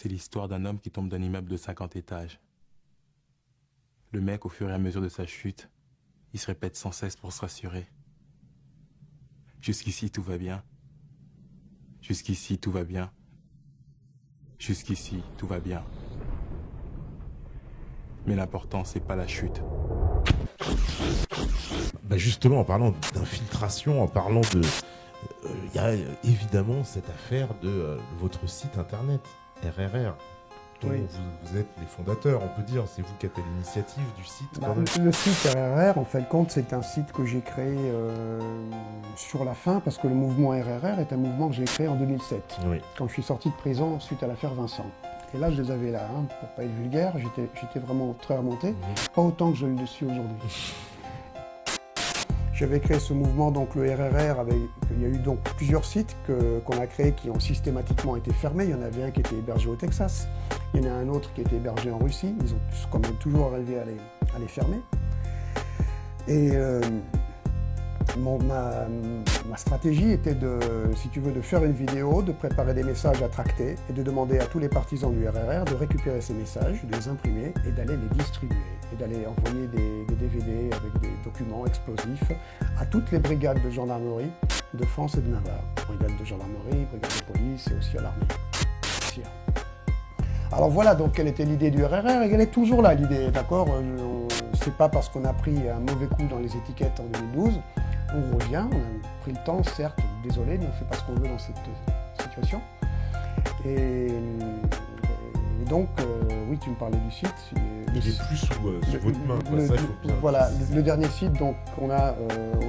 C'est l'histoire d'un homme qui tombe d'un immeuble de 50 étages. Le mec, au fur et à mesure de sa chute, il se répète sans cesse pour se rassurer. Jusqu'ici, tout va bien. Jusqu'ici, tout va bien. Jusqu'ici, tout va bien. Mais l'important, c'est pas la chute. Bah justement, en parlant d'infiltration, en parlant de... Il y a évidemment cette affaire de votre site internet, RRR, dont Oui. vous êtes les fondateurs, on peut dire. C'est vous qui êtes à l'initiative du site. Quand même. Le site RRR, en fin de compte, c'est un site que j'ai créé sur la fin, parce que le mouvement RRR est un mouvement que j'ai créé en 2007, Oui. quand je suis sorti de prison suite à l'affaire Vincent. Et là, je les avais là, hein, pour pas être vulgaire, j'étais vraiment très remonté, pas autant que je le suis aujourd'hui. J'avais créé ce mouvement, donc le RRR, il y a eu donc plusieurs sites qu'on a créés qui ont systématiquement été fermés. Il y en avait un qui était hébergé au Texas, il y en a un autre qui était hébergé en Russie. Ils ont quand même toujours arrivé à les fermer. Et ma stratégie était si tu veux, de faire une vidéo, de préparer des messages à tracter et de demander à tous les partisans du RRR de récupérer ces messages, de les imprimer et d'aller les distribuer et d'aller envoyer des DVD avec des documents explosifs à toutes les brigades de gendarmerie de France et de Navarre. Brigade de gendarmerie, brigade de police et aussi à l'armée. Alors voilà donc quelle était l'idée du RRR, et elle est toujours là l'idée, d'accord. C'est pas parce qu'on a pris un mauvais coup dans les étiquettes en 2012, on revient, on a pris le temps, certes, désolé, mais on fait pas ce qu'on veut dans cette situation. Et donc, oui, tu me parlais du site. Il est plus sous votre main, quoi. Ça, il faut bien voilà, le dernier site qu'on a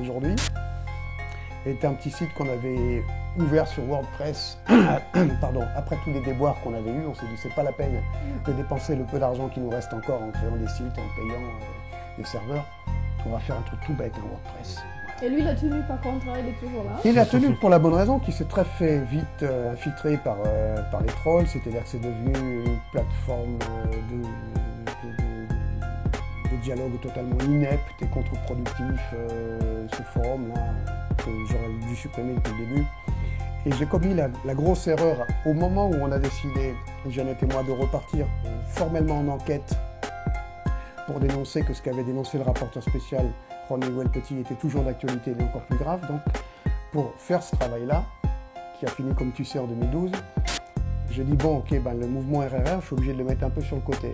aujourd'hui est un petit site qu'on avait ouvert sur WordPress, pardon, après tous les déboires qu'on avait eus. On s'est dit c'est pas la peine de dépenser le peu d'argent qui nous reste encore en créant des sites, en payant des serveurs. On va faire un truc tout bête, un WordPress. Et lui, il a tenu par contre, il est toujours là. Il a tenu pour la bonne raison qu'il s'est très fait vite infiltré par les trolls, c'est-à-dire que c'est devenu une plateforme de dialogue totalement inepte et contre-productif, ce forum-là, que j'aurais dû supprimer depuis le début. Et j'ai commis la grosse erreur au moment où on a décidé, Jeannette et moi, de repartir formellement en enquête pour dénoncer que ce qu'avait dénoncé le rapporteur spécial René Petit était toujours d'actualité, mais encore plus grave. Donc, pour faire ce travail-là, qui a fini, comme tu sais, en 2012, j'ai dit, bon, ok, le mouvement RRR, je suis obligé de le mettre un peu sur le côté.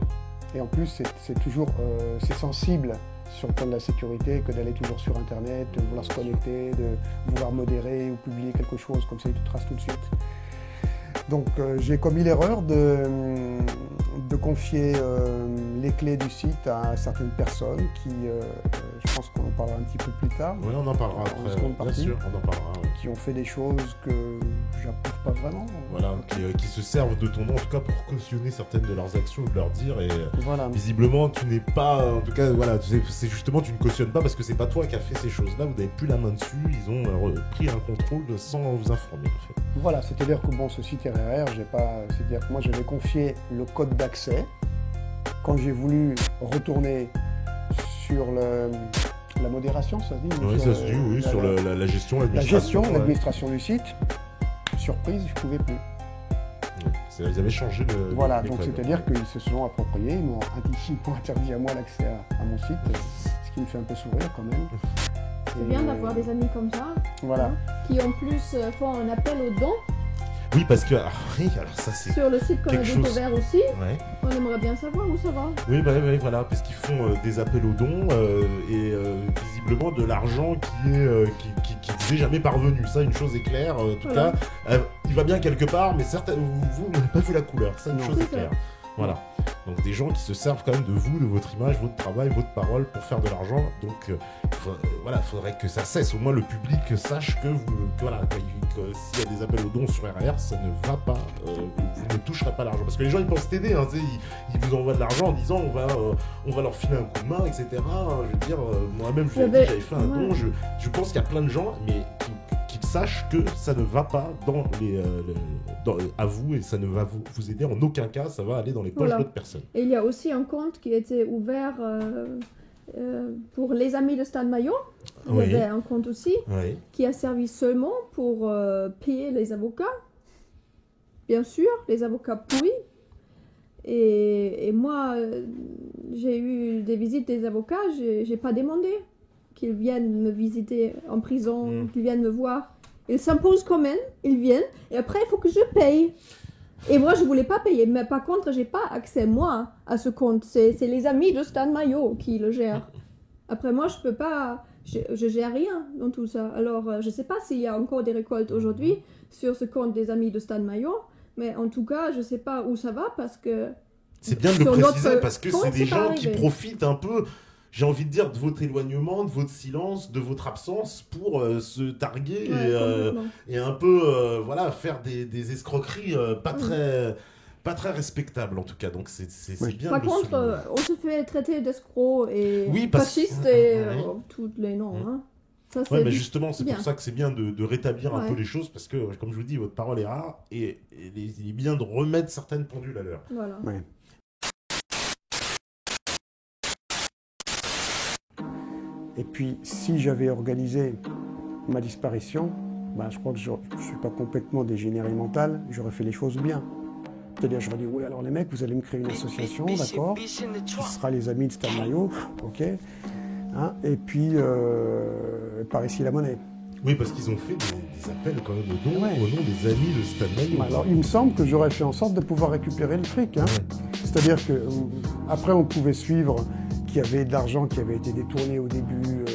Et en plus, c'est toujours c'est sensible sur le plan de la sécurité que d'aller toujours sur Internet, de vouloir se connecter, de vouloir modérer ou publier quelque chose, comme ça, il te trace tout de suite. Donc, j'ai commis l'erreur de confier les clés du site à certaines personnes qui, je pense qu'on en parlera un petit peu plus tard. Oui, on en parlera après, bien sûr, on en parlera. Qui ont fait des choses que j'approuve pas vraiment. Voilà, qui se servent de ton nom, en tout cas, pour cautionner certaines de leurs actions ou de leurs dires. Et voilà. Visiblement, tu n'es pas, en tout cas, voilà, c'est justement, tu ne cautionnes pas parce que c'est pas toi qui as fait ces choses-là, vous n'avez plus la main dessus, ils ont pris un contrôle sans vous informer, en fait. Voilà, c'est-à-dire que bon, ce site RRR, c'est-à-dire que moi j'avais confié le code d'accès. Quand j'ai voulu retourner sur la modération, ça se dit? Oui, ça se dit, oui, sur la gestion, l'administration du site, surprise, je ne pouvais plus. Oui, ils avaient changé de... Voilà, donc c'est-à-dire qu'ils se sont appropriés, ils m'ont interdit à moi l'accès à mon site, ce qui me fait un peu sourire quand même. C'est bien d'avoir des amis comme ça, voilà. Qui en plus font un appel aux dons. Oui, parce que alors ça c'est sur le site qu'on a découvert aussi. Ouais. On aimerait bien savoir où ça va. Oui, voilà, parce qu'ils font des appels aux dons et visiblement de l'argent qui n'est jamais parvenu. Ça, une chose est claire. En tout cas, il va bien quelque part, mais vous n'avez pas vu la couleur. Ça, une chose est claire. Voilà. Donc des gens qui se servent quand même de vous, de votre image, votre travail, votre parole pour faire de l'argent. Donc voilà, il faudrait que ça cesse. Au moins le public sache que s'il y a des appels aux dons sur RR, ça ne va pas, vous ne toucherez pas l'argent. Parce que les gens ils pensent t'aider, hein, ils vous envoient de l'argent en disant on va leur filer un coup de main, etc. Je veux dire, moi-même j'avais fait un don. Je pense qu'il y a plein de gens, mais qu'ils sachent que ça ne va pas à vous et ça ne va vous aider en aucun cas, ça va aller dans les poches d'autres personnes. Et il y a aussi un compte qui a été ouvert pour les amis de Stan Maillot. Il y avait un compte aussi qui a servi seulement pour payer les avocats. Bien sûr, les avocats pourris Et moi, j'ai eu des visites des avocats, j'ai pas demandé qu'ils viennent me visiter en prison, qu'ils viennent me voir. Ils s'imposent quand même, ils viennent, et après il faut que je paye. Et moi, je voulais pas payer, mais par contre, j'ai pas accès, moi, à ce compte. C'est les amis de Stan Mayo qui le gèrent. Après, moi, je peux pas... Je gère rien dans tout ça. Alors, je sais pas s'il y a encore des récoltes aujourd'hui sur ce compte des amis de Stan Mayo, mais en tout cas, je sais pas où ça va parce que... C'est bien de le préciser parce que c'est des gens qui profitent un peu, j'ai envie de dire, de votre éloignement, de votre silence, de votre absence pour se targuer et un peu voilà, faire des escroqueries pas très respectables en tout cas. Donc c'est bien. Par contre, on se fait traiter d'escrocs et fascistes et tous les noms. Hein. Ça, mais justement, c'est pour ça que c'est bien de rétablir un peu les choses parce que, comme je vous dis, votre parole est rare et il est bien de remettre certaines pendules à l'heure. Voilà. Ouais. Et puis, si j'avais organisé ma disparition, je crois que je ne suis pas complètement dégénéré mental, j'aurais fait les choses bien. C'est-à-dire, j'aurais dit, oui, alors les mecs, vous allez me créer une association, d'accord, qui sera les amis de Stan Mayo, ok, hein, et puis, par ici la monnaie. Oui, parce qu'ils ont fait des appels quand même au nom des amis de Stan Mayo. Alors, il me semble que j'aurais fait en sorte de pouvoir récupérer le fric. Hein. C'est-à-dire qu'après, on pouvait suivre qu'il y avait de l'argent qui avait été détourné au début,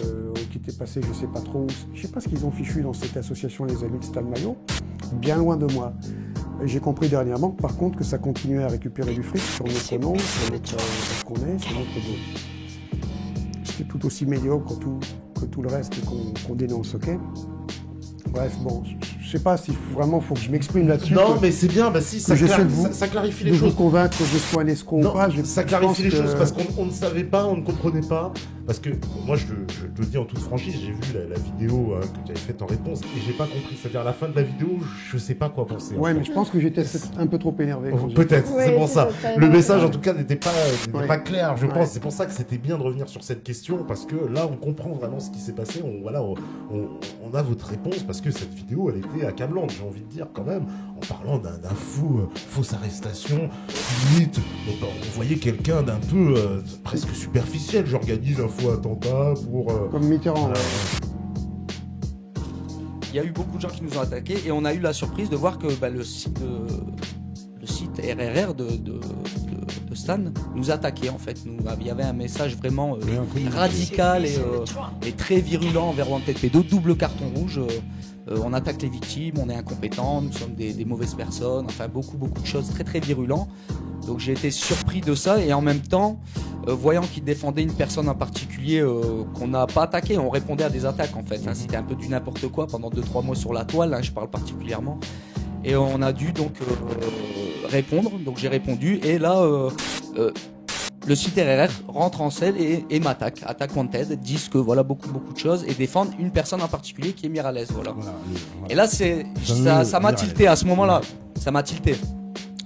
qui était passé, je sais pas trop où. Je sais pas ce qu'ils ont fichu dans cette association, les amis de Stan Mayo, bien loin de moi. J'ai compris dernièrement, par contre, que ça continuait à récupérer du fric sur notre nom, sur notre ce qu'on est, sur notre dos. C'était tout aussi médiocre que tout le reste qu'on dénonce, ok ? Bref, bon, je sais pas si vraiment faut que je m'exprime là-dessus. Non, mais c'est bien, si, ça clarifie les choses. De vous convaincre que je sois un escroc ou pas. Ça clarifie les choses parce qu'on ne savait pas, on ne comprenait pas. Parce que moi, je te le dis en toute franchise, j'ai vu la vidéo que tu avais faite en réponse et j'ai pas compris. C'est-à-dire à la fin de la vidéo, je sais pas quoi penser. Ouais, mais je pense que j'étais un peu trop énervé. Peut-être, c'est pour ça. Le message, en tout cas, n'était pas clair, je pense. C'est pour ça que c'était bien de revenir sur cette question parce que là, on comprend vraiment ce qui s'est passé. On a votre réponse parce que cette vidéo, elle était accablante, j'ai envie de dire quand même, en parlant d'un fausse arrestation, limite. On voyait quelqu'un d'un peu presque superficiel. J'organise un faux attentat pour... Comme Mitterrand. Il y a eu beaucoup de gens qui nous ont attaqués et on a eu la surprise de voir que le site RRR de Stan nous attaquait en fait. Il y avait un message vraiment radical et très virulent envers Wanted Pédo, double carton rouge. On attaque les victimes, on est incompétents, nous sommes des mauvaises personnes, enfin beaucoup de choses très très virulentes. Donc j'ai été surpris de ça et en même temps, voyant qu'il défendait une personne en particulier qu'on n'a pas attaqué, on répondait à des attaques en fait. Hein, c'était un peu du n'importe quoi pendant 2-3 mois sur la toile, hein, je parle particulièrement. Et on a dû donc répondre, donc j'ai répondu et là le site RRR rentre en scène et m'attaque, attaque Wanted, disent que voilà beaucoup de choses et défendent une personne en particulier qui est Miralles, voilà. Et là ça m'a tilté à ce moment-là, ça m'a tilté.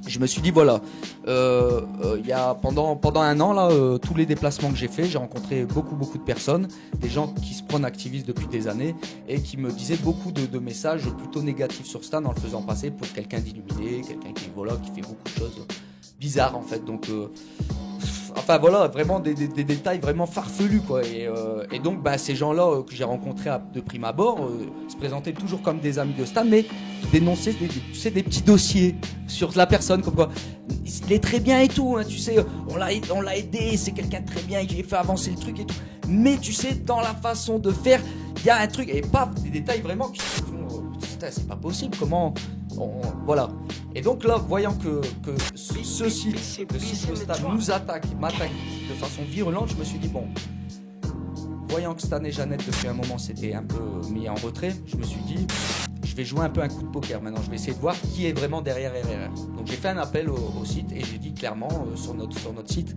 Je me suis dit voilà, il y a pendant un an là, tous les déplacements que j'ai faits, j'ai rencontré beaucoup de personnes, des gens qui se prennent activistes depuis des années et qui me disaient beaucoup de messages plutôt négatifs sur Stan en le faisant passer pour quelqu'un d'illuminé, quelqu'un qui fait beaucoup de choses bizarres en fait. Donc enfin voilà, vraiment des détails vraiment farfelus quoi. Et donc ces gens-là que j'ai rencontrés de prime abord se présentaient toujours comme des amis de Stan, mais dénonçaient des petits dossiers sur la personne comme quoi il est très bien et tout, hein, tu sais, on l'a aidé, c'est quelqu'un de très bien, il a fait avancer le truc et tout. Mais tu sais, dans la façon de faire, il y a un truc et pas des détails vraiment qui se font, c'est pas possible, comment voilà. Et donc là, voyant que le site de Stan m'attaque de façon virulente, je me suis dit bon, voyant que Stan et Jeannette depuis un moment s'étaient un peu mis en retrait, je me suis dit je vais jouer un peu un coup de poker maintenant, je vais essayer de voir qui est vraiment derrière RRR. Donc j'ai fait un appel au site et j'ai dit clairement sur notre site,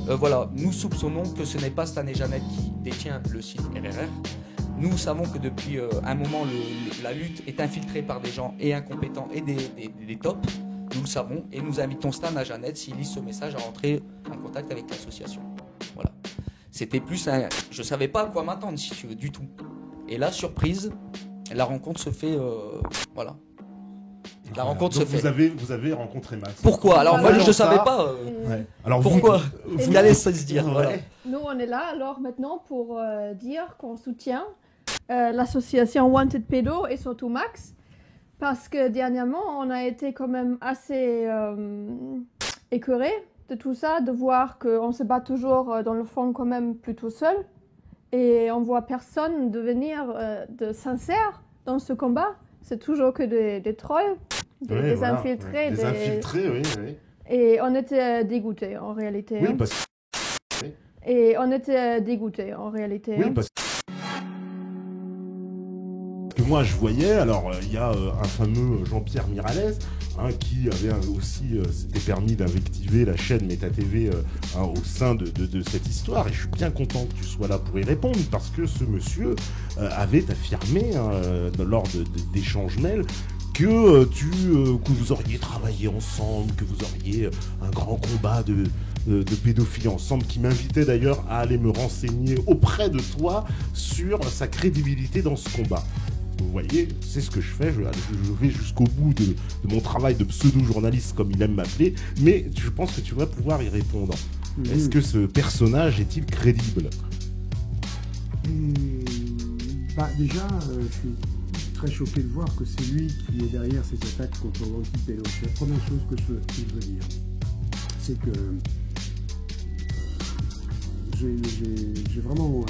voilà, nous soupçonnons que ce n'est pas Stan et Jeannette qui détient le site RRR. Nous savons que depuis un moment, la lutte est infiltrée par des gens incompétents et des tops. Nous le savons et nous invitons Stan à Jeannette, s'il lit ce message, à rentrer en contact avec l'association. Voilà. C'était plus je savais pas à quoi m'attendre, si tu veux, du tout. Et là, surprise, la rencontre se fait, voilà. La rencontre donc se fait. Vous avez rencontré Max. Pourquoi? Alors moi je ne savais pas. Ouais. Alors Pourquoi? vous Il allait se dire. Ouais. Voilà. Nous, on est là alors maintenant pour dire qu'on soutient l'association Wanted Pedo et surtout Max. Parce que dernièrement, on a été quand même assez écœurés de tout ça, de voir qu'on se bat toujours dans le fond quand même plutôt seul. Et on voit personne devenir de sincère dans ce combat. C'est toujours que des trolls, des voilà. infiltrés. Des infiltrés, oui. Et on était dégoûtés en réalité. Oui, hein. parce Et on était dégoûtés en réalité. oui, hein. parce que moi je voyais, alors il y a un fameux Jean-Pierre Miralles qui avait aussi s'était permis d'invectiver la chaîne MetaTV au sein de cette histoire, et je suis bien content que tu sois là pour y répondre, parce que ce monsieur avait affirmé lors d'échanges mails que vous auriez travaillé ensemble, que vous auriez un grand combat de pédophilie ensemble, qui m'invitait d'ailleurs à aller me renseigner auprès de toi sur sa crédibilité dans ce combat. Vous voyez, c'est ce que je fais, je vais jusqu'au bout de mon travail de pseudo-journaliste, comme il aime m'appeler, mais je pense que tu vas pouvoir y répondre. Est-ce que ce personnage est-il crédible? Déjà, je suis très choqué de voir que c'est lui qui est derrière ces attaques contre Wanted Pedo. C'est la première chose que je veux dire. C'est que j'ai vraiment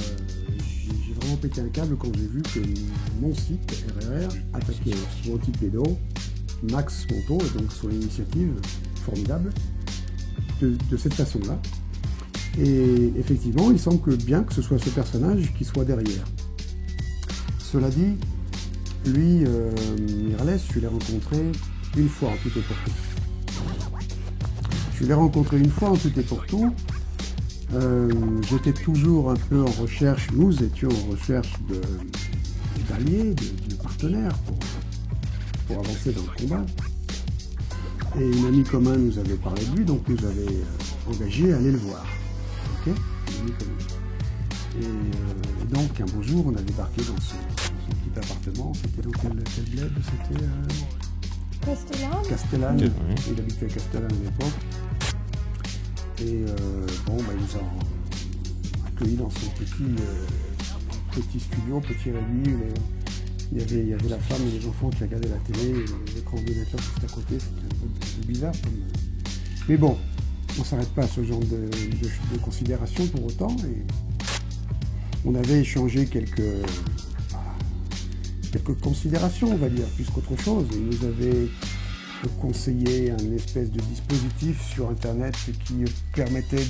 pété un câble quand j'ai vu que mon site, RRR, attaquait Wanted Pedo, Max Monton, et donc son initiative formidable, de cette façon-là. Et effectivement, il semble bien que ce soit ce personnage qui soit derrière. Cela dit, lui, Miralles, je l'ai rencontré une fois en tout et pour tout. Je l'ai rencontré une fois en tout et pour tout. J'étais toujours un peu en recherche, nous étions en recherche d'alliés, de partenaires pour avancer dans le combat. Et une amie commune nous avait parlé de lui, donc nous avait engagé à aller le voir. Ok, une amie commune. Et donc un beau jour, on a débarqué dans son petit appartement. C'était dans quel bled? C'était Castellane. Oui. Il habitait à Castellane à l'époque. Et il nous a accueillis dans son petit studio, petit réduit. Il y avait la femme et les enfants qui regardaient la télé, l'écran ordinateur qui était à côté. C'était un peu bizarre. Mais bon, on ne s'arrête pas à ce genre de considération pour autant. Et on avait échangé quelques considérations, on va dire, plus qu'autre chose. Il nous avait conseiller un espèce de dispositif sur internet qui permettait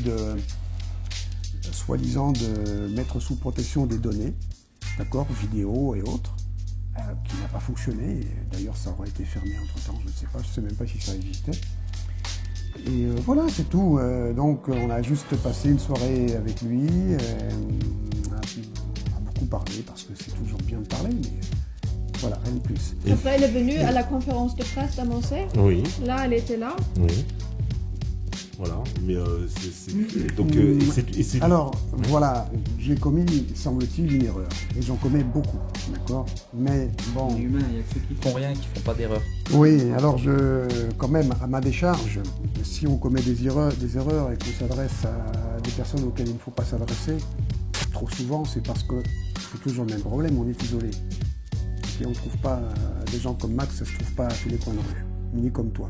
soi-disant de mettre sous protection des données, d'accord, vidéo et autres, qui n'a pas fonctionné. D'ailleurs, ça aurait été fermé entre-temps, je ne sais même pas si ça existait. Et voilà, c'est tout. Donc on a juste passé une soirée avec lui, on a beaucoup parlé, parce que c'est toujours bien de parler, mais voilà, rien de plus. Après, elle est venue à la conférence de presse d'annoncer. Oui. Là, elle était là. Oui. Voilà, mais c'est... Alors, voilà, j'ai commis, semble-t-il, une erreur. Et j'en commets beaucoup, d'accord? Mais bon... Les humains, il y a ceux qui font rien, qui font pas d'erreur. Oui, alors quand même, à ma décharge, si on commet des erreurs et qu'on s'adresse à des personnes auxquelles il ne faut pas s'adresser, trop souvent, c'est parce que c'est toujours le même problème, on est isolé. Et on ne trouve pas des gens comme Max, ça ne se trouve pas à tous les coins de rue, ni comme toi.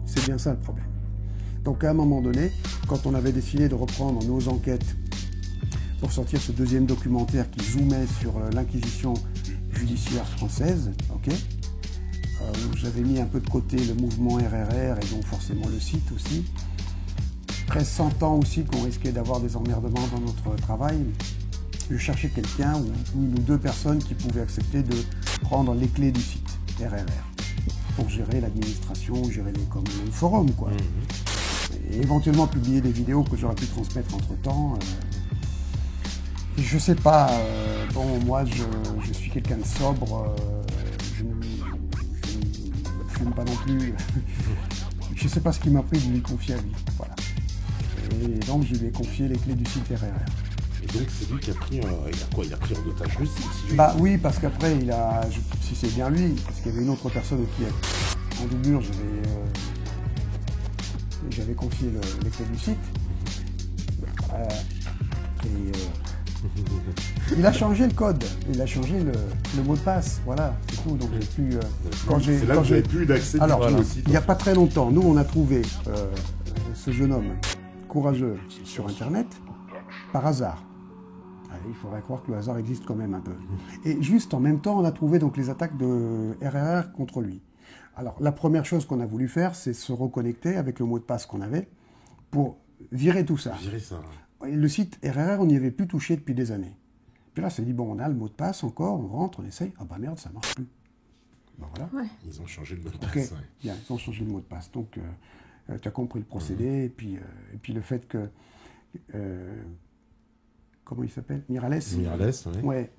C'est bien ça le problème. Donc à un moment donné, quand on avait décidé de reprendre nos enquêtes pour sortir ce deuxième documentaire qui zoomait sur l'Inquisition judiciaire française, ok, j'avais mis un peu de côté le mouvement RRR et donc forcément le site aussi, pressentant aussi qu'on risquait d'avoir des emmerdements dans notre travail. Je cherchais quelqu'un ou une ou deux personnes qui pouvaient accepter de prendre les clés du site RRR pour gérer l'administration, gérer le forum, quoi. Et éventuellement publier des vidéos que j'aurais pu transmettre entre-temps. Je sais pas, bon, moi je suis quelqu'un de sobre, je ne fume pas non plus. Je sais pas ce qui m'a pris de lui confier à lui, voilà. Et donc je lui ai confié les clés du site RRR. Et donc c'est lui qui a pris il a pris en otage Russie, Bah oui, parce qu'après si c'est bien lui, parce qu'il y avait une autre personne qui en doublure, j'avais confié les clés du site. Il a changé le code, il a changé le mot de passe, voilà, c'est tout. Donc j'ai pu. C'est là que vous n'avez plus d'accès Alors, au site. il n'y a pas très longtemps, nous on a trouvé ce jeune homme courageux sur Internet par hasard. Allez, il faudrait croire que le hasard existe quand même un peu. Et juste en même temps, on a trouvé donc les attaques de RRR contre lui. Alors la première chose qu'on a voulu faire, c'est se reconnecter avec le mot de passe qu'on avait pour virer tout ça. Virer ça. Le site RRR, on n'y avait plus touché depuis des années. Puis là, c'est dit, bon, on a le mot de passe encore, on rentre, on essaye. Ah bah merde, ça marche plus. Ben voilà. Ouais. Ils ont changé le mot de passe. Okay. Ouais. Bien, ils ont changé le mot de passe. Donc, tu as compris le procédé. Et puis le fait que... comment il s'appelle? Miralles. Miralles, oui. Ouais.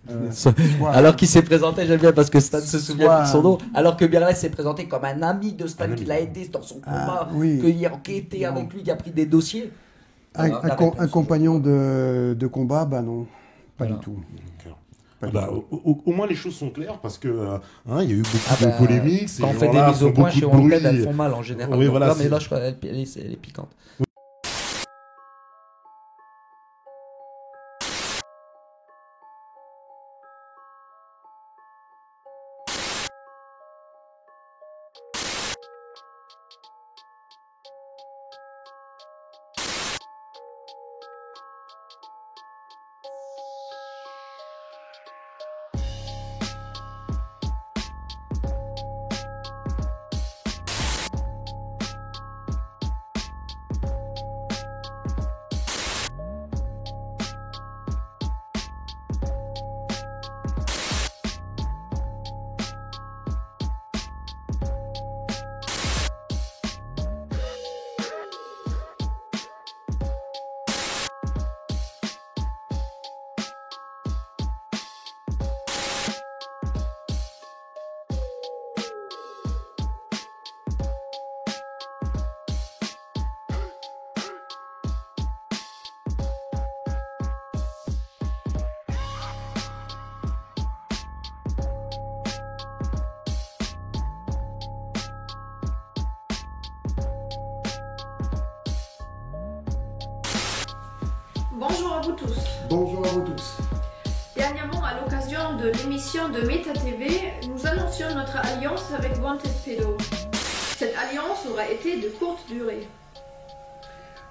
Alors qu'il s'est présenté, j'aime bien parce que Stan se souvient Soit- plus de son nom. Alors que Miralles s'est présenté comme un ami de Stan Un ami. qui l'a aidé dans son combat, oui. qui était avec lui, qui a pris des dossiers. Voilà, la Un réponse. compagnon de combat, bah non, pas Voilà. du tout. D'accord. Pas du Bah, tout. au moins les choses sont claires parce que il y a eu beaucoup Ah bah, de polémiques. ces Quand on fait des gens-là mises au font point beaucoup chez de Wanted, bruit. elles font mal en général. Oui, Donc voilà, là, mais c'est- là, je crois qu'elle est piquante. Bonjour à vous tous. Bonjour à vous tous. Dernièrement, à l'occasion de l'émission de Meta TV, nous annoncions notre alliance avec Wanted Pedo. Cette alliance aura été de courte durée.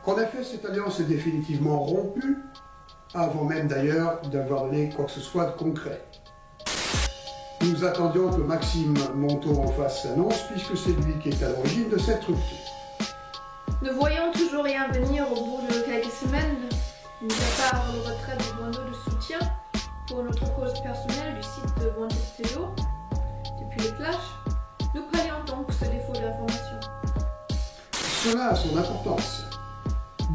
Qu'en effet, cette alliance est définitivement rompue, avant même d'ailleurs d'avoir donné quoi que ce soit de concret. Nous attendions que Maxime Monteau en fasse l'annonce, puisque c'est lui qui est à l'origine de cette rupture. Ne voyons toujours rien venir au bout de quelques semaines, mis à part le retrait du bandeau de soutien pour notre cause personnelle du site de Wanted Pedo depuis le clash. Nous pallions donc ce défaut d'information. Cela a son importance.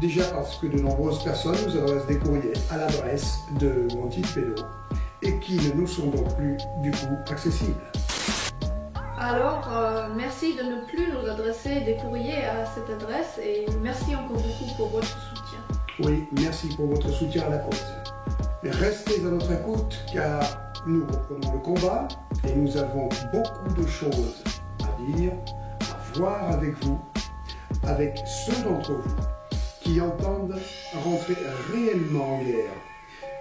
Déjà parce que de nombreuses personnes nous adressent des courriers à l'adresse de Wanted Pedo et qui ne nous sont donc plus, du coup, accessibles. Alors, merci de ne plus nous adresser des courriers à cette adresse et merci encore beaucoup pour votre soutien. Oui, merci pour votre soutien à la cause. Mais restez à notre écoute car nous reprenons le combat et nous avons beaucoup de choses à dire, à voir avec vous, avec ceux d'entre vous qui entendent rentrer réellement en guerre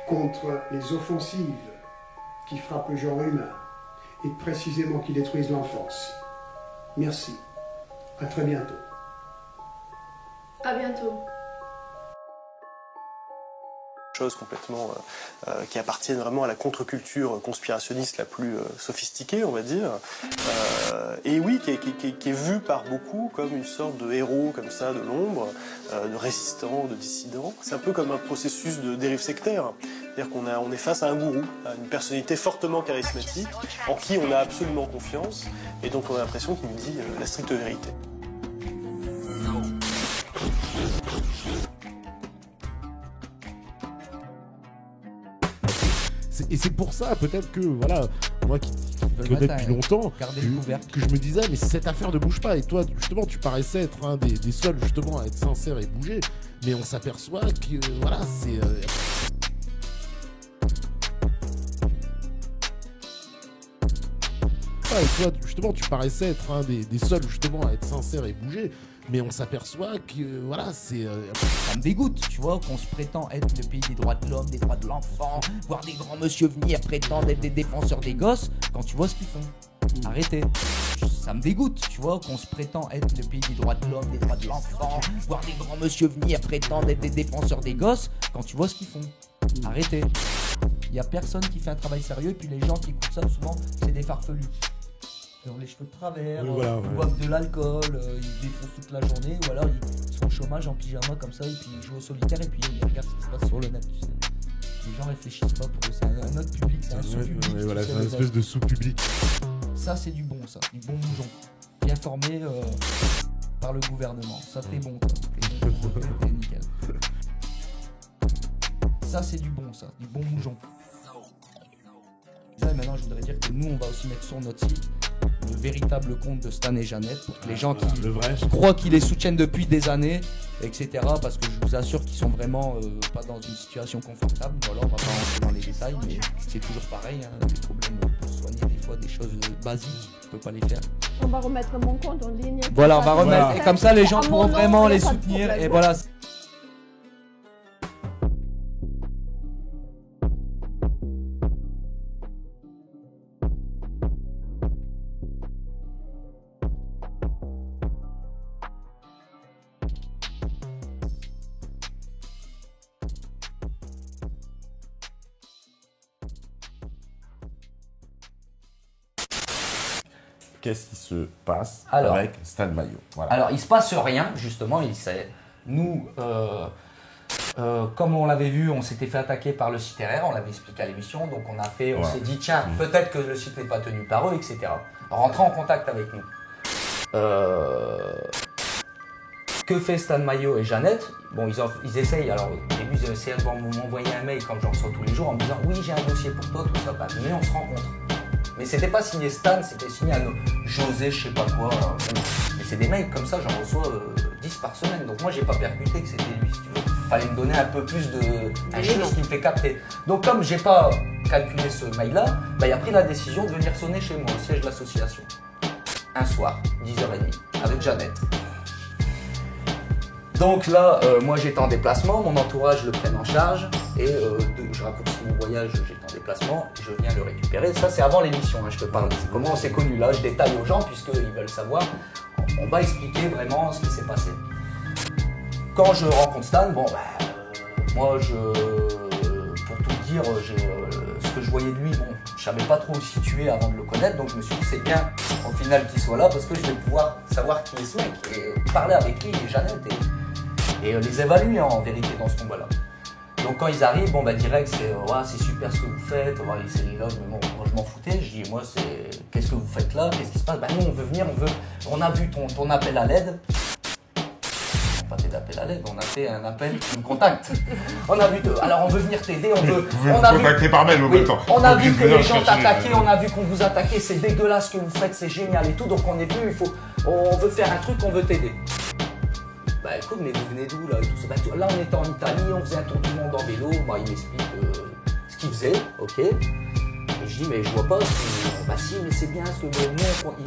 contre les offensives qui frappent le genre humain et précisément qui détruisent l'enfance. Merci. À très bientôt. À bientôt. Choses complètement qui appartiennent vraiment à la contre-culture conspirationniste la plus sophistiquée, on va dire, et oui, qui est vue par beaucoup comme une sorte de héros comme ça de l'ombre, de résistant, de dissident. C'est un peu comme un processus de dérive sectaire, c'est-à-dire on est face à un gourou, à une personnalité fortement charismatique, en qui on a absolument confiance, et donc on a l'impression qu'il nous dit la stricte vérité. Et c'est pour ça, peut-être que, voilà, moi qui te connais depuis longtemps, que je me disais, mais cette affaire ne bouge pas. Et toi, justement, tu paraissais être un des seuls, justement, à être sincère et bouger. Mais on s'aperçoit que, voilà, c'est... pas. Et toi, justement, tu paraissais être un des seuls, justement, à être sincère et bouger. Mais on s'aperçoit que, voilà, c'est... Ça me dégoûte, tu vois, qu'on se prétend être le pays des droits de l'homme, des droits de l'enfant, voir des grands monsieur venir prétendre être des défenseurs des gosses, quand tu vois ce qu'ils font. Arrêtez. Ça me dégoûte, tu vois, qu'on se prétend être le pays des droits de l'homme, des droits de l'enfant, voir des grands monsieur venir prétendre être des défenseurs des gosses, quand tu vois ce qu'ils font. Arrêtez. Il y a personne qui fait un travail sérieux, et puis les gens qui écoutent ça, souvent, c'est des farfelus. Ils ont les cheveux de travers, Oui, voilà, ils boivent de l'alcool, ils défoncent toute la journée, ou alors ils sont au chômage en pyjama comme ça, et puis ils jouent au solitaire, et puis ils regardent ce qui se passe sur le net, tu sais. Les gens réfléchissent pas pour eux, c'est un autre public, c'est un sous-public. Voilà, tu sais, c'est une espèce de sous-public. Ça, c'est du bon, ça, du bon bougeon. Bien formé par le gouvernement. Ça, t'es bon, toi. T'es nickel. Ça, c'est du bon, ça, du bon bougeon. Et maintenant, je voudrais dire que nous, on va aussi mettre sur notre site le véritable compte de Stan et Jeannette pour que les gens qui croient qu'ils les soutiennent depuis des années, etc. Parce que je vous assure qu'ils sont vraiment pas dans une situation confortable. Voilà, on va pas rentrer dans les détails, mais c'est toujours pareil. Hein, des problèmes pour soigner des fois des choses basiques, on peut pas les faire. On va remettre mon compte en ligne. Voilà, on va remettre. Et comme ça, les gens pourront vraiment les soutenir. Et voilà. Qu'est-ce qui se passe Alors, avec Stan Mayo? Voilà. Alors, il se passe rien, justement. Nous, comme on l'avait vu, on s'était fait attaquer par le site RR, on l'avait expliqué à l'émission, donc on s'est dit, tiens, peut-être que le site n'est pas tenu par eux, etc. Rentrez en contact avec nous. Que fait Stan Mayo et Jeannette? Bon, ils essayent, alors au début, ils essayaient de m'envoyer un mail comme j'en reçois tous les jours en me disant, oui, j'ai un dossier pour toi, tout ça, mais on se rencontre. Mais c'était pas signé Stan, c'était signé à José, je sais pas quoi. Mais c'est des mails comme ça, j'en reçois 10 par semaine. Donc moi, j'ai pas percuté que c'était lui, si tu veux. Fallait me donner un peu plus un chose qui me fait capter. Donc comme j'ai pas calculé ce mail-là, il a pris la décision de venir sonner chez moi, au siège de l'association. Un soir, 10h30, avec Jeannette. Donc là, moi j'étais en déplacement, mon entourage le prenne en charge et je raccourcis mon voyage, j'étais en déplacement, je viens le récupérer. Ça c'est avant l'émission, hein, je te parle. C'est comment on s'est connus là, je détaille aux gens puisqu'ils veulent savoir. On va expliquer vraiment ce qui s'est passé. Quand je rencontre Stan, moi pour tout dire, ce que je voyais de lui, je savais pas trop où le situer avant de le connaître, donc je me suis dit c'est bien au final qu'il soit là parce que je vais pouvoir savoir qui est ce mec et parler avec lui et Jeannette et les évaluer en vérité dans ce combat-là. Donc quand ils arrivent, direct c'est super ce que vous faites, c'est les loges, mais moi je m'en foutais, je dis moi c'est qu'est-ce que vous faites là, qu'est-ce qui se passe, nous on veut venir, on a vu ton appel à l'aide. Pas d'appel à l'aide, on a fait un appel qui me contacte. On a vu alors on veut venir t'aider, on a contacté par mail au même temps. On a vu que les gens t'attaquaient, on a vu qu'on vous attaquait, c'est dégueulasse ce que vous faites, c'est génial et tout, donc on est venu, on veut faire un truc, on veut t'aider. Écoute, mais vous venez d'où là et tout ça? Là on était en Italie, on faisait un tour du monde en vélo, il m'explique ce qu'il faisait, ok. Et je dis mais je vois pas, si mais c'est bien, parce que nous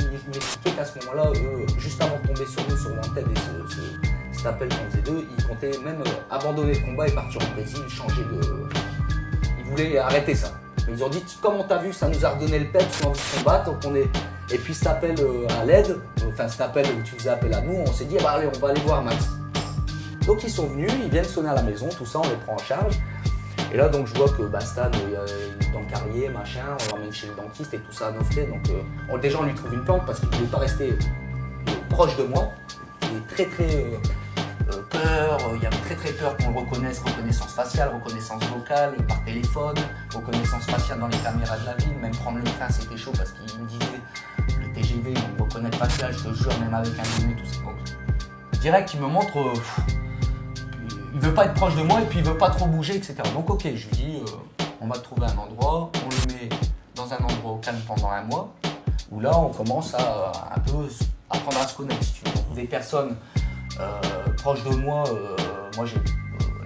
il m'expliquait qu'à ce moment-là, juste avant de tomber sur nous, sur Wanted et cet appel qu'on faisait d'eux, ils comptaient même abandonner le combat et partir au Brésil, changer de... Ils voulaient arrêter ça. Mais ils ont dit, comme on t'a vu, ça nous a redonné le peps, on a envie de combattre, donc on est... Et puis cet appel à l'aide, cet appel où tu faisais appel à nous, on s'est dit, allez, on va aller voir Max. Donc ils sont venus, ils viennent sonner à la maison, tout ça, on les prend en charge. Et là, donc je vois que Stan, il est dans le carrier, machin, on l'emmène chez le dentiste et tout ça à nos frais. Donc déjà, on lui trouve une plante parce qu'il ne voulait pas rester proche de moi. Il est très très peur, il avait très peur qu'on le reconnaisse, reconnaissance faciale, reconnaissance vocale, par téléphone, reconnaissance faciale dans les caméras de la ville, même prendre le train c'était chaud parce qu'il me disait le TGV, on ne reconnaît pas là, je te jure, même avec un nez, tout ça. Donc, direct, il me montre, il veut pas être proche de moi et puis il veut pas trop bouger, etc. Donc ok, je lui dis, on va trouver un endroit, on le met dans un endroit au calme pendant un mois, où là on commence à un peu apprendre à se connaître, si tu veux. Donc, des personnes proches de moi, moi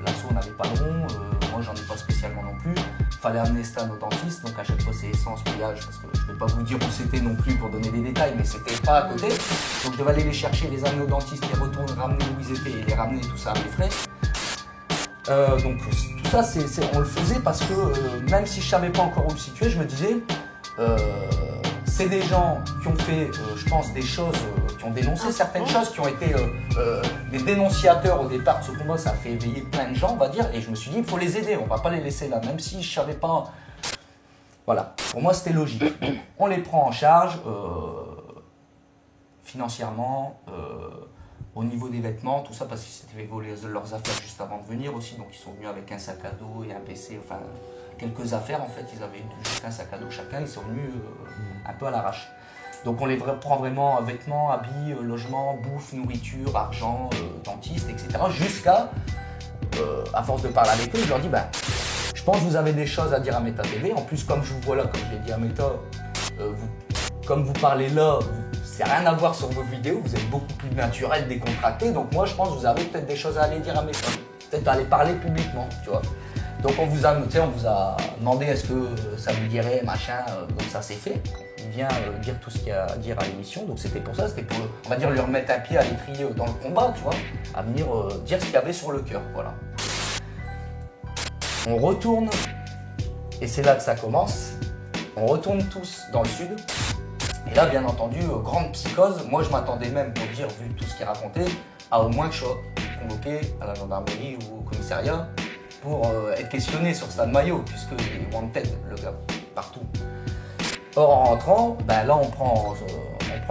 l'assaut n'avait pas de rond, moi j'en ai pas spécialement non plus. fallait amener Stan au dentiste, donc à chaque fois c'est essence, pillage, parce que je ne vais pas vous dire où c'était non plus pour donner des détails, mais c'était pas à côté. Donc je devais aller les chercher, les amener au dentiste, les retourner, ramener où ils étaient et les ramener tout ça à mes frais. Donc tout ça, on le faisait parce que même si je savais pas encore où le situer, je me disais, c'est des gens qui ont fait, je pense, des choses, qui ont dénoncé certaines choses, qui ont été des dénonciateurs au départ de ce combat. Ça a fait éveiller plein de gens, on va dire, et je me suis dit, il faut les aider, on va pas les laisser là, même si je savais pas. Voilà, pour moi c'était logique. On les prend en charge financièrement. Au niveau des vêtements, tout ça, parce qu'ils s'étaient fait voler leurs affaires juste avant de venir aussi, donc ils sont venus avec un sac à dos et un PC, enfin quelques affaires en fait, ils avaient juste un sac à dos chacun, ils sont venus un peu à l'arrache. Donc on les prend vraiment vêtements, habits, logement, bouffe, nourriture, argent, dentiste, etc. Jusqu'à, à force de parler avec eux, je leur dis, je pense que vous avez des choses à dire à Meta TV, en plus comme je vous vois là, comme je l'ai dit à Meta, comme vous parlez là, c'est rien à voir sur vos vidéos, vous êtes beaucoup plus naturel, décontracté, donc moi je pense que vous avez peut-être des choses à aller dire à mes fans, peut-être à aller parler publiquement, tu vois. Donc on vous a demandé est-ce que ça vous dirait, machin, donc ça s'est fait. Il vient dire tout ce qu'il y a à dire à l'émission, donc c'était pour ça, c'était pour, on va dire, lui remettre un pied à l'étrier dans le combat, tu vois, à venir dire ce qu'il y avait sur le cœur, voilà. On retourne, et c'est là que ça commence, on retourne tous dans le sud. Et là, bien entendu, grande psychose. Moi, je m'attendais même, pour dire, vu tout ce qu'il racontait, à au moins que je sois convoqué à la gendarmerie ou au commissariat pour être questionné sur Stan Mayo, puisqu'il est wanted, le gars, partout. Or, en rentrant, là, on prend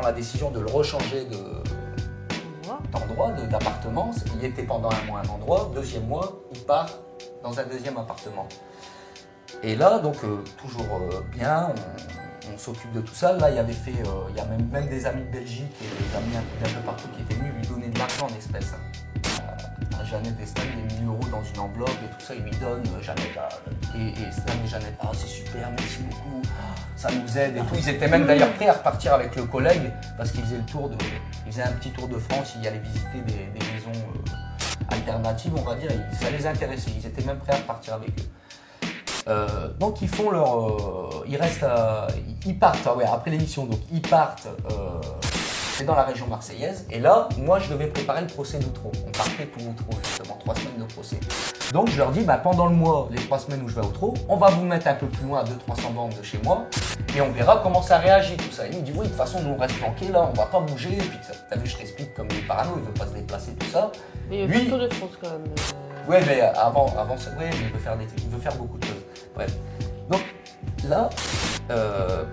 la décision de le rechanger d'endroit, d'appartement. Il était pendant un mois à un endroit. Deuxième mois, il part dans un deuxième appartement. Et là, donc, toujours bien, on s'occupe de tout ça. Là, il y avait fait, il y a même des amis de Belgique et des amis d'un peu partout qui étaient venus lui donner de l'argent en espèces. À Jeannette et Stan, des 1000 € dans une enveloppe et tout ça, ils lui donnent. Jeannette et Stan et Jeannette, c'est super, merci beaucoup, ça nous aide et tout. Ils étaient même d'ailleurs prêts à repartir avec le collègue parce qu'ils faisaient un petit tour de France, ils allaient visiter des maisons alternatives, on va dire, et ça les intéressait. Ils étaient même prêts à repartir avec eux. Donc ils font ils partent après l'émission, donc ils partent, c'est dans la région marseillaise, et là, moi je devais préparer le procès d'Outreau. On partait pour Outreau justement, 3 semaines de procès. Donc je leur dis, pendant le mois, les 3 semaines où je vais à Outreau, on va vous mettre un peu plus loin à 200-300 bornes de chez moi, et on verra comment ça réagit tout ça. Et il me dit, oui, de toute façon, nous on reste planqués là, on va pas bouger, et puis t'as vu, je t'explique comme il est parano, il veut pas se déplacer, tout ça. Mais il y a le Tour de France quand même. Ouais, mais avant ça, ouais, mais il veut faire beaucoup de choses. Bref. Donc là,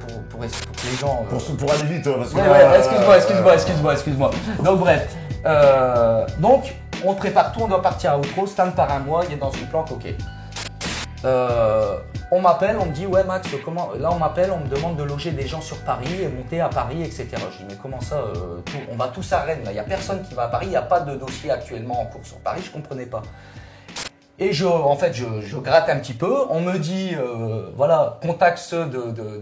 pour que les gens. Pour aller vite, parce que. Excuse-moi. Donc bref. Donc on prépare tout, on doit partir à Outreau, Stan part un mois, il est dans une planque, ok. On m'appelle, on me dit ouais Max, comment. Là on m'appelle, on me demande de loger des gens sur Paris et monter à Paris, etc. Je dis mais comment ça, on va tous à Rennes, là, il n'y a personne qui va à Paris, il n'y a pas de dossier actuellement en cours sur Paris, je comprenais pas. Et je gratte un petit peu, on me dit, voilà, contacte ceux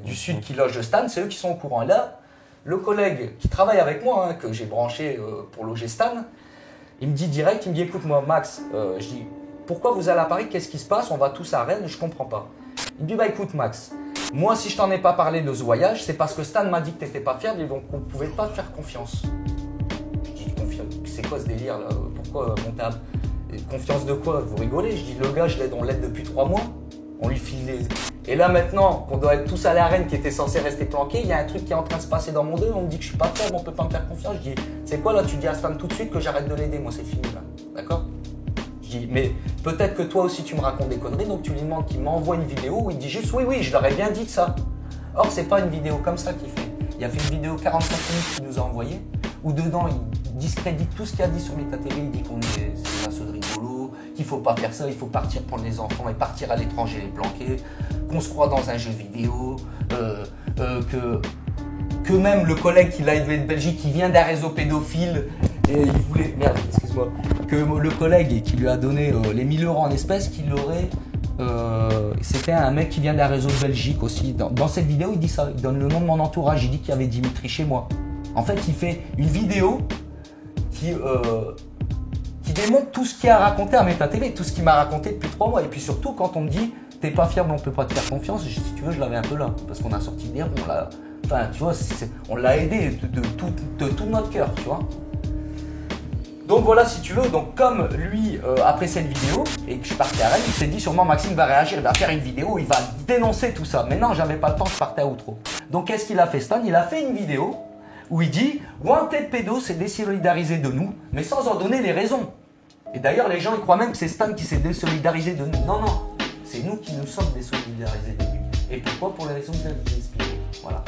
du sud qui logent Stan, c'est eux qui sont au courant. Et là, le collègue qui travaille avec moi, que j'ai branché pour loger Stan, il me dit direct, il me dit, écoute-moi Max, je dis, pourquoi vous allez à Paris, qu'est-ce qui se passe, on va tous à Rennes, je comprends pas. Il me dit, écoute Max, moi si je t'en ai pas parlé de ce voyage, c'est parce que Stan m'a dit que t'étais pas fiable et donc on pouvait pas te faire confiance. Je dis, confiance, c'est quoi ce délire là, pourquoi montable? Confiance de quoi? Vous rigolez? Je dis, le gars, on l'aide depuis 3 mois. On lui file les... Et là, maintenant, qu'on doit être tous à la Rennes qui était censé rester planqué, il y a un truc qui est en train de se passer dans mon dos. On me dit que je suis pas faible, on peut pas me faire confiance. Je dis, c'est quoi là? Tu dis à Stan tout de suite que j'arrête de l'aider. Moi, c'est fini là. D'accord? Je dis, mais peut-être que toi aussi, tu me racontes des conneries. Donc, tu lui demandes qu'il m'envoie une vidéo où il dit juste, oui, je leur ai bien dit de ça. Or, c'est pas une vidéo comme ça qu'il fait. Il a fait une vidéo 45 minutes qu'il nous a envoyée, où dedans, il discrédite tout ce qu'il a dit sur Meta TV. Il dit qu'on est un saut de rigolo, qu'il faut pas faire ça, il faut partir prendre les enfants et partir à l'étranger les planquer, qu'on se croit dans un jeu vidéo, que même le collègue qui l'a aidé de Belgique, qui vient d'un réseau pédophile, et il voulait... Merde, excuse-moi. Que le collègue qui lui a donné les 1000 € en espèces, qu'il aurait... c'était un mec qui vient d'un réseau de Belgique aussi. Dans cette vidéo, il dit ça, il donne le nom de mon entourage, il dit qu'il y avait Dimitri chez moi. En fait, il fait une vidéo qui démontre tout ce qu'il a raconté à Meta TV, tout ce qu'il m'a raconté depuis 3 mois. Et puis surtout, quand on me dit, t'es pas fiable, on peut pas te faire confiance. Si tu veux, je l'avais un peu là, parce qu'on a sorti des roues, enfin, tu vois, on l'a aidé de tout notre cœur, tu vois. Donc voilà, si tu veux, donc comme lui, après cette vidéo, et que je partais à Rennes, il s'est dit sûrement Maxime va réagir, il va faire une vidéo, il va dénoncer tout ça. Mais non, j'avais pas le temps, je partais à Outreau. Donc qu'est-ce qu'il a fait, Stan? Il a fait une vidéo où il dit Wanted Pédo s'est désolidarisé de nous, mais sans en donner les raisons. Et d'ailleurs, les gens ils croient même que c'est Stan qui s'est désolidarisé de nous. Non, non, c'est nous qui nous sommes désolidarisés de lui. Et pourquoi? Pour les raisons que je viens de vous expliquer. Voilà.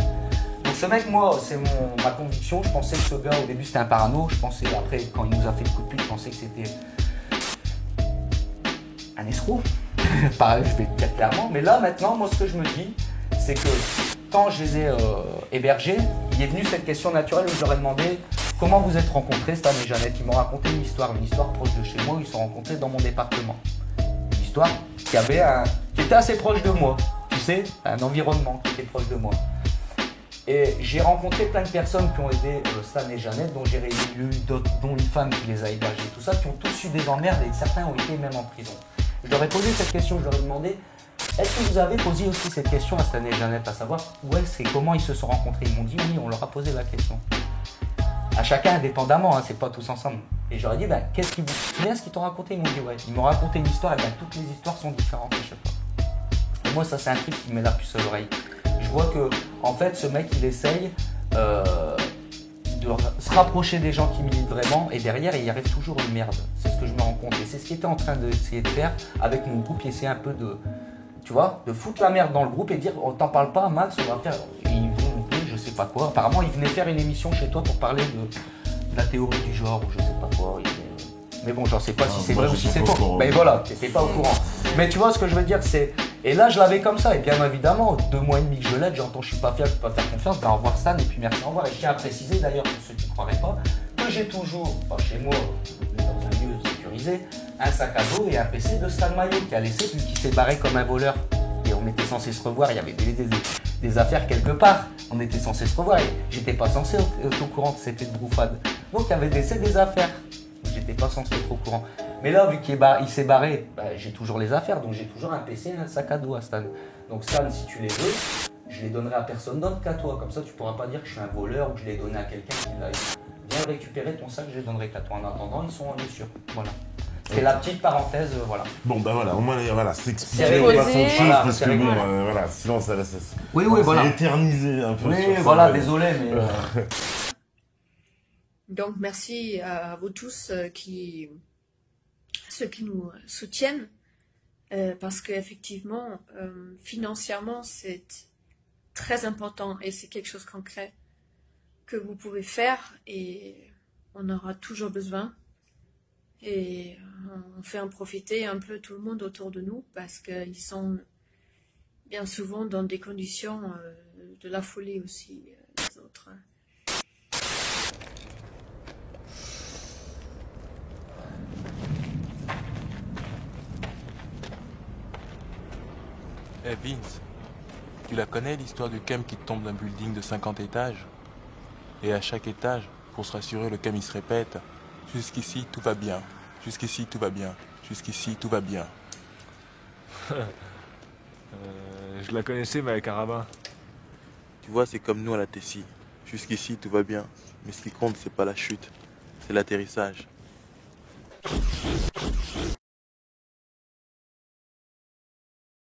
Donc ce mec, moi, c'est ma conviction. Je pensais que ce gars, au début, c'était un parano. Je pensais, après, quand il nous a fait le coup de pute, je pensais que c'était un escroc. Pareil, je vais le dire clairement. Mais là, maintenant, moi, ce que je me dis, c'est que quand je les ai hébergés, il est venu cette question naturelle où je leur ai demandé comment vous êtes rencontrés, Stan et Jeannette. Ils m'ont raconté une histoire proche de chez moi où ils se sont rencontrés dans mon département. Une histoire qui était assez proche de moi, tu sais, un environnement qui était proche de moi. Et j'ai rencontré plein de personnes qui ont aidé Stan et Jeannette, dont j'ai eu d'autres, dont une femme qui les a hébergés, tout ça, qui ont tous eu des emmerdes et certains ont été même en prison. Je leur ai posé cette question, je leur ai demandé est-ce que vous avez posé aussi cette question à Stan et Jeannette, à savoir où est-ce et comment ils se sont rencontrés? Ils m'ont dit oui, on leur a posé la question. À chacun indépendamment, hein, c'est pas tous ensemble. Et j'aurais dit, qu'est-ce qu'ils vous souviennent ce qu'ils t'ont raconté? Ils m'ont dit ouais. Ils m'ont raconté une histoire, et toutes les histoires sont différentes à chaque fois. Et moi, ça, c'est un truc qui me met la puce à l'oreille. Je vois que, en fait, ce mec, il essaye de se rapprocher des gens qui militent vraiment, et derrière, il y arrive toujours une merde. C'est ce que je me rends compte. Et c'est ce qu'il était en train d'essayer de faire avec mon groupe. Il essayait un peu de, tu vois, de foutre la merde dans le groupe et dire, on t'en parle pas, Max, on va faire. Je sais pas quoi. Apparemment, il venait faire une émission chez toi pour parler de la théorie du genre ou je sais pas quoi. Mais bon, j'en sais pas si c'est vrai ou si c'est faux. Mais voilà, t'étais pas au courant. Mais tu vois ce que je veux dire, c'est. Et là, je l'avais comme ça. Et bien évidemment, 2 mois et demi que je l'aide, j'entends je suis pas fiable, je peux pas faire confiance. Au revoir Stan et puis merci, au revoir. Et je tiens à préciser d'ailleurs, pour ceux qui ne croiraient pas, que j'ai toujours, chez moi, dans un lieu sécurisé, un sac à dos et un PC de Stan Maillot qui a laissé, vu qu'il s'est barré comme un voleur. Et on était censé se revoir, il y avait des affaires quelque part. On était censé se revoir et j'étais pas censé être au courant de cette brouffade. Donc il y avait des affaires. J'étais pas censé être au courant. Mais là, vu qu'il s'est barré, j'ai toujours les affaires. Donc j'ai toujours un PC et un sac à dos à Stan. Donc Stan, si tu les veux, je les donnerai à personne d'autre qu'à toi. Comme ça, tu pourras pas dire que je suis un voleur ou que je les donné à quelqu'un qui l'a. Viens récupérer ton sac, je les donnerai qu'à toi. En attendant, ils sont en sûr. Voilà. C'est la petite parenthèse, voilà. Bon, voilà, au moins, voilà, c'est expliqué, C'est on passe à autre chose, voilà, parce que bon, voilà, sinon ça oui, voilà. C'est éternisé un peu. Oui, sur ça, voilà, désolé, mais... Donc, merci à vous tous, ceux qui nous soutiennent, parce qu'effectivement, financièrement, c'est très important et c'est quelque chose de concret que vous pouvez faire et on aura toujours besoin. Et on fait en profiter un peu tout le monde autour de nous parce qu'ils sont bien souvent dans des conditions de la folie aussi, les autres. Hey Vince, tu la connais l'histoire du cam qui tombe d'un building de 50 étages? Et à chaque étage, pour se rassurer, le cam il se répète: jusqu'ici tout va bien, jusqu'ici tout va bien, jusqu'ici tout va bien. Je la connaissais, mais avec un rabbin. Tu vois, c'est comme nous à la Tessie. Jusqu'ici tout va bien, mais ce qui compte c'est pas la chute, c'est l'atterrissage.